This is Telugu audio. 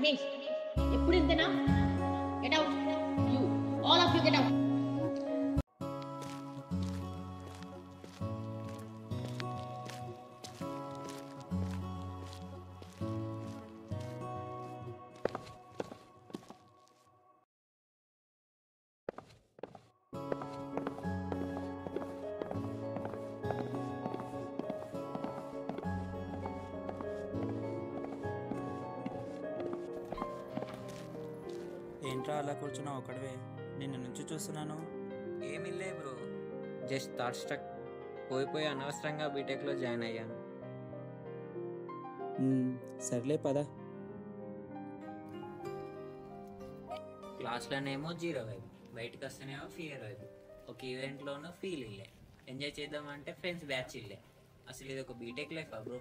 మహేష్ ఎప్పుడు ఇంతేనా? Get out, you all of you get out. ఏంట్రా అలా కూర్చున్నావు ఒకటివే? నిన్న నుంచి చూస్తున్నాను. ఏమి లే బ్రో, జస్ట్ థాట్ స్ట్రక్. పోయిపోయి అనవసరంగా బీటెక్లో జాయిన్ అయ్యాను. సర్లే పద. క్లాస్లోనేమో జీరో వైబ్, బయటకు వస్తేనేమో ఫియర్ వైబ్. ఒక ఈవెంట్లోనూ ఫీల్ ఇల్లే, ఎంజాయ్ చేద్దామంటే ఫ్రెండ్స్ బ్యాచ్ ఇల్లే. అసలు ఇది ఒక బీటెక్ లైఫ్ బ్రో.